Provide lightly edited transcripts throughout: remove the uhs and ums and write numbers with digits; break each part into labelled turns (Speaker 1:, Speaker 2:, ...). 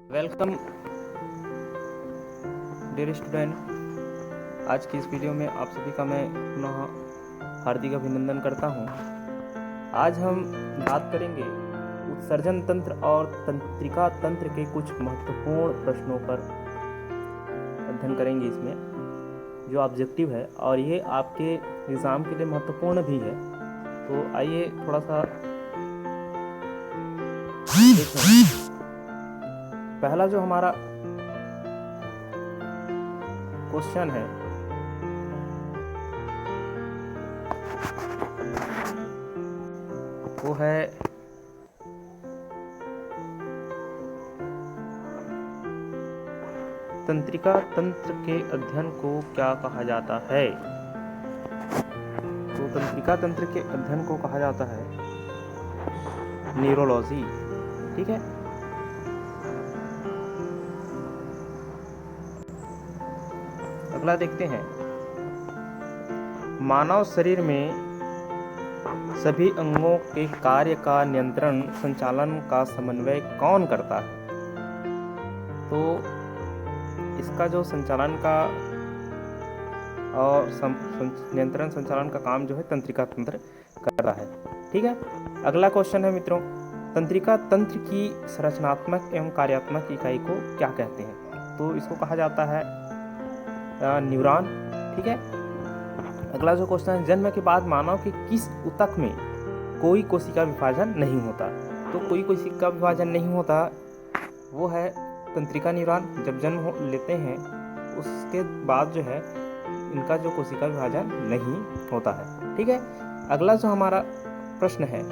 Speaker 1: Welcome dear student. आज की इस वीडियो में आप सभी का मैं पुनः हार्दिक अभिनंदन करता हूं। आज हम बात करेंगे उत्सर्जन तंत्र और तंत्रिका तंत्र के कुछ महत्वपूर्ण प्रश्नों पर अध्ययन करेंगे। इसमें जो ऑब्जेक्टिव है और ये आपके एग्ज़ाम के लिए महत्वपूर्ण भी है। तो आइए थोड़ा सा देखें। पहला जो हमारा क्वेश्चन है वो है तंत्रिका तंत्र के अध्ययन को क्या कहा जाता है। तो तंत्रिका तंत्र के अध्ययन को कहा जाता है न्यूरोलॉजी। ठीक है। अगला देखते हैं, मानव शरीर में सभी अंगों के कार्य का नियंत्रण संचालन का समन्वय कौन करता है। तो इसका जो संचालन का और नियंत्रण संचालन का काम जो है तंत्रिका तंत्र करता है। ठीक है। अगला क्वेश्चन है मित्रों, तंत्रिका तंत्र की संरचनात्मक एवं कार्यात्मक इकाई को क्या कहते हैं। तो इसको कहा जाता है न्यूरॉन। ठीक है। अगला जो क्वेश्चन है, जन्म के बाद मानव के किस ऊतक में कोई कोशिका विभाजन नहीं होता। तो कोई कोशिका विभाजन नहीं होता वो है तंत्रिका न्यूरॉन। जब जन्म लेते हैं उसके बाद जो है इनका जो कोशिका विभाजन नहीं होता है। ठीक है। अगला जो हमारा प्रश्न है,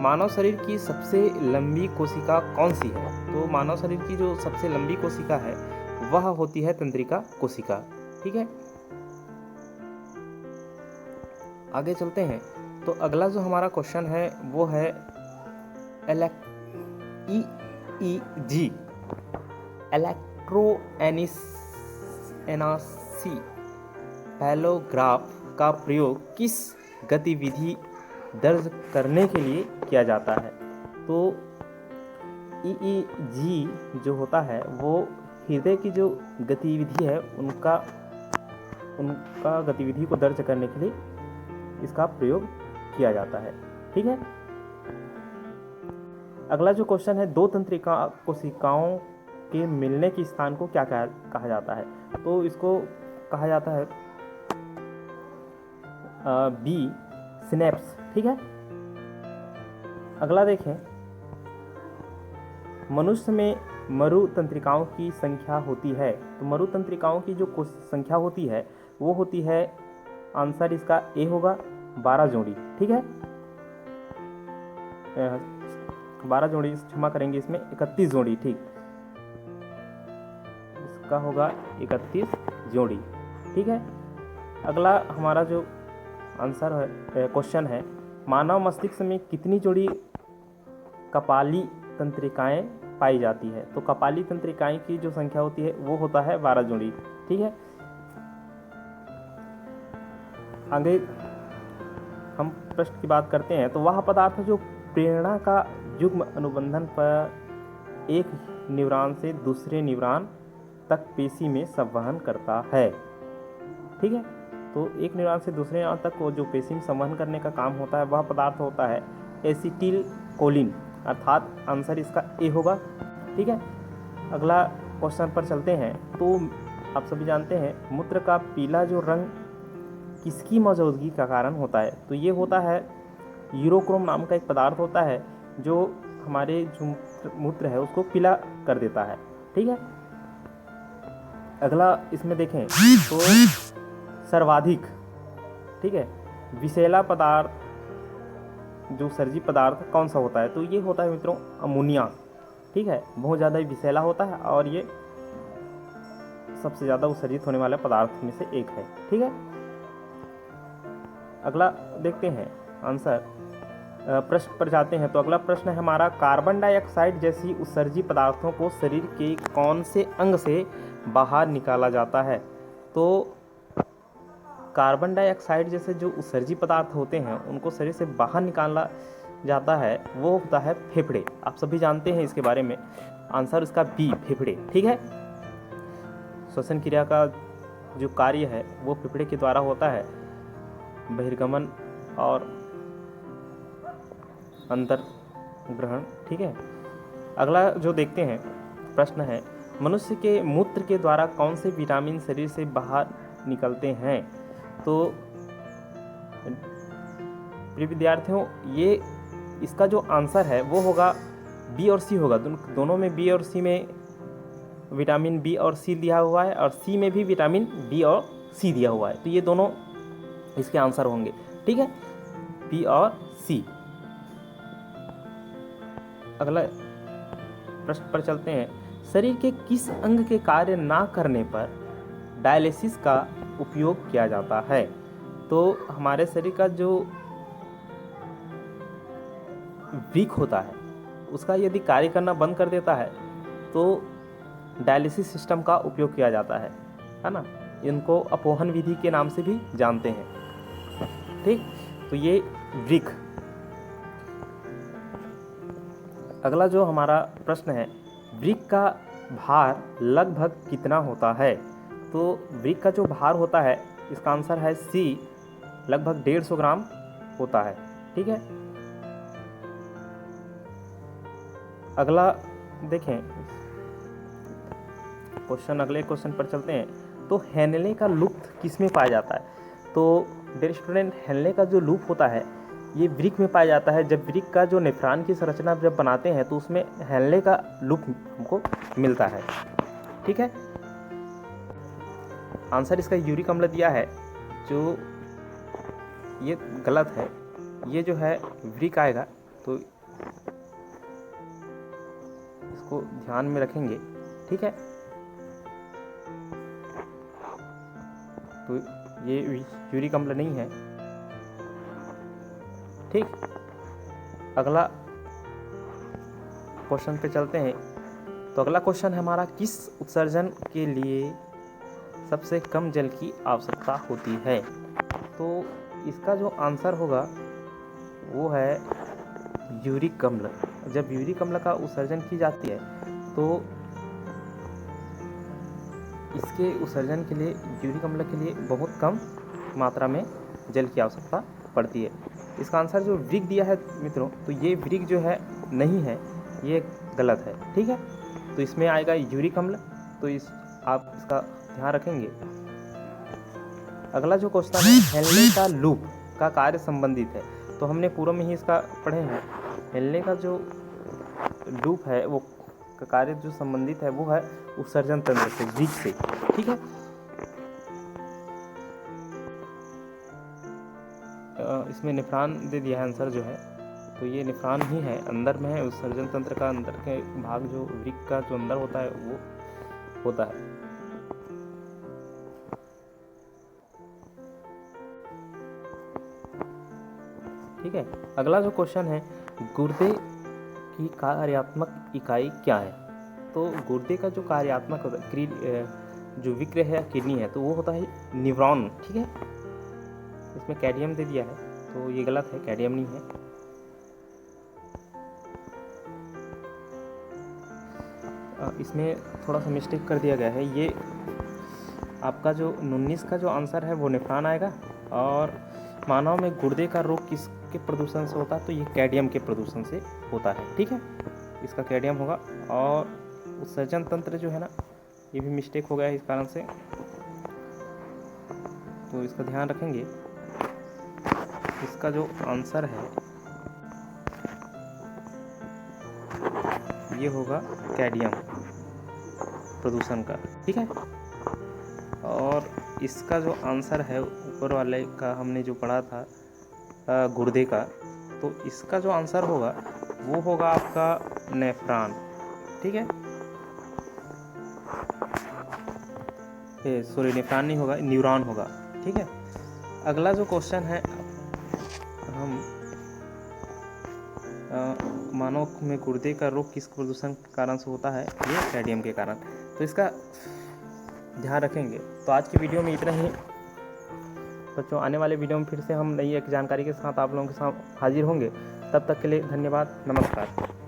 Speaker 1: मानव शरीर की सबसे लंबी कोशिका कौन सी है। तो मानव शरीर की जो सबसे लंबी कोशिका है वह होती है तंत्रिका कोशिका। ठीक है। आगे चलते हैं। तो अगला जो हमारा क्वेश्चन है वो है EEG इलेक्ट्रोएन्सेफेलोग्राफ का प्रयोग किस गतिविधि दर्ज करने के लिए किया जाता है। तो EEG जो होता है वो हृदय की जो गतिविधि है उनका गतिविधि को दर्ज करने के लिए इसका प्रयोग किया जाता है। ठीक है। अगला जो क्वेश्चन है, दो तंत्रिका कोशिकाओं के मिलने के स्थान को क्या कहा जाता है। तो इसको कहा जाता है बी सिनेप्स। ठीक है। अगला देखें, मनुष्य में मरु तंत्रिकाओं की संख्या होती है। तो मरु तंत्रिकाओं की जो संख्या होती है वो होती है, आंसर इसका ए होगा 12 जोड़ी। ठीक है। 12 जोड़ी, क्षमा करेंगे, इसमें 31 जोड़ी। ठीक, इसका होगा 31 जोड़ी। ठीक है। अगला हमारा जो आंसर है क्वेश्चन है, मानव मस्तिष्क में कितनी जोड़ी कपाली तंत्रिकाएं पाई जाती है। तो कपाली तंत्रिकाएं की जो संख्या होती है वो होता है 12 जोड़ी। ठीक है। आगे हम प्रश्न की बात करते हैं। तो वह पदार्थ जो प्रेरणा का युग्म अनुबंधन पर एक न्यूरॉन से दूसरे न्यूरॉन तक पेशी में संवहन करता है। ठीक है। तो एक न्यूरॉन से दूसरे न्यूरॉन तक वो जो पेशी में संवहन करने का काम होता है वह पदार्थ होता है एसिटिल कोलिन, अर्थात आंसर इसका ए होगा। ठीक है। अगला क्वेश्चन पर चलते हैं। तो आप सभी जानते हैं मूत्र का पीला जो रंग किसकी मौजूदगी का कारण होता है। तो ये होता है यूरोक्रोम नाम का एक पदार्थ होता है जो हमारे जो मूत्र है उसको पीला कर देता है। ठीक है। अगला इसमें देखें तो सर्वाधिक, ठीक है, विषैला पदार्थ जो सर्जी पदार्थ कौन सा होता है। तो ये होता है मित्रों अमोनिया। ठीक है। बहुत ज़्यादा विषैला होता है और ये सबसे ज़्यादा उत्सर्जित होने वाले पदार्थ में से एक है। ठीक है। अगला देखते हैं आंसर, प्रश्न पर जाते हैं। तो अगला प्रश्न है हमारा, कार्बन डाइऑक्साइड जैसी उत्सर्जी पदार्थों को शरीर के कौन से अंग से बाहर निकाला जाता है। तो कार्बन डाइऑक्साइड जैसे जो उत्सर्जी पदार्थ होते हैं उनको शरीर से बाहर जाता है वो होता है फेफड़े। आप सभी जानते हैं इसके बारे में। आंसर इसका बी, फेफड़े। ठीक है, श्वसन क्रिया का जो कार्य है वो फेफड़े के द्वारा होता है, बहिर्गमन और अंतर ग्रहण। ठीक है, अगला जो देखते हैं प्रश्न है, मनुष्य के मूत्र के द्वारा कौन से विटामिन शरीर से बाहर निकलते हैं? तो प्रिय विद्यार्थियों, ये इसका जो आंसर है वो होगा बी और सी होगा। दोनों में बी और सी में विटामिन बी और सी दिया हुआ है, और सी में भी विटामिन बी और सी दिया हुआ है, तो ये दोनों इसके आंसर होंगे। ठीक है, बी और सी। अगला प्रश्न पर चलते हैं, शरीर के किस अंग के कार्य ना करने पर डायलिसिस का उपयोग किया जाता है? तो हमारे शरीर का जो वृक्क होता है उसका यदि कार्य करना बंद कर देता है तो डायलिसिस सिस्टम का उपयोग किया जाता है ना। इनको अपोहन विधि के नाम से भी जानते हैं। ठीक, तो ये वृक्क। अगला जो हमारा प्रश्न है, वृक्क का भार लगभग कितना होता है? तो वृक्क का जो भार होता है इसका आंसर है सी, लगभग 150 ग्राम होता है। ठीक है, अगला देखें क्वेश्चन, अगले क्वेश्चन पर चलते हैं। तो हेनले का लूप किस में पाया जाता है? तो डियर स्टूडेंट, हेनले का जो लूप होता है ये वृक्क में पाया जाता है। जब वृक्क का जो नेफ्रॉन की संरचना जब बनाते हैं तो उसमें हेनले का लूप हमको मिलता है। ठीक है, आंसर इसका यूरिक अम्ल दिया है, जो ये गलत है। ये जो है वृक्क आएगा, तो इसको ध्यान में रखेंगे। ठीक है, तो ये यूरिक अम्ल नहीं है। ठीक, अगला क्वेश्चन पे चलते हैं। तो अगला क्वेश्चन है हमारा, किस उत्सर्जन के लिए सबसे कम जल की आवश्यकता होती है? तो इसका जो आंसर होगा वो है यूरिक अम्ल। जब यूरिक अम्ल का उत्सर्जन की जाती है तो इसके उत्सर्जन के लिए, यूरिक अम्ल के लिए बहुत कम मात्रा में जल की आवश्यकता पड़ती है। इसका आंसर जो वृक्क दिया है मित्रों, तो ये वृक्क जो है नहीं है, ये गलत है। ठीक है, तो इसमें आएगा यूरिक अम्ल, तो आप इसका ध्यान रखेंगे। अगला जो क्वेश्चन है, हेनले का लूप का कार्य संबंधित है। तो हमने पूर्व में ही इसका पढ़े हैं। हेनले का जो लूप है वो का कार्य जो संबंधित है वो है उत्सर्जन तंत्र से, वृक्क से। ठीक है, इसमें नेफ्रॉन दे दिया है आंसर जो है, तो ये नेफ्रॉन ही है, अंदर में है। उत्सर्जन तंत्र का अंदर के भाग जो वृक्क का जो अंदर होता है वो होता है। ठीक है, अगला जो क्वेश्चन है, गुर्दे की कार्यात्मक इकाई क्या है? तो गुर्दे का जो कार्यात्मक होता है, जो विक्र है, किडनी है, तो वो होता है न्यूरॉन। ठीक है, इसमें कैडियम दे दिया है, तो ये गलत है, कैडियम नहीं है। इसमें थोड़ा सा मिस्टेक कर दिया गया है। ये आपका जो 19 का जो आंसर है वो नेफ्रॉन आएगा। और मानव में गुर्दे का रोग किसके प्रदूषण से होता है? तो ये कैडियम के प्रदूषण से होता है। ठीक है, इसका कैडियम होगा। और उत्सर्जन तंत्र जो है ना, ये भी मिस्टेक हो गया है इस कारण से, तो इसका ध्यान रखेंगे। इसका जो आंसर है ये होगा कैडियम प्रदूषण का। ठीक है, और इसका जो आंसर है ऊपर वाले का हमने जो पढ़ा था गुर्दे का, तो इसका जो आंसर होगा वो होगा आपका नेफ्रॉन। ठीक है, सॉरी नेफ्रॉन नहीं होगा, न्यूरॉन होगा। ठीक है, अगला जो क्वेश्चन है, हम मानव में गुर्दे का रोग किस प्रदूषण के कारण से होता है? ये कैडियम के कारण, तो इसका ध्यान रखेंगे। तो आज की वीडियो में इतना ही बच्चों। आने वाले वीडियो में फिर से हम नई एक जानकारी के साथ आप लोगों के साथ हाजिर होंगे। तब तक के लिए धन्यवाद, नमस्कार।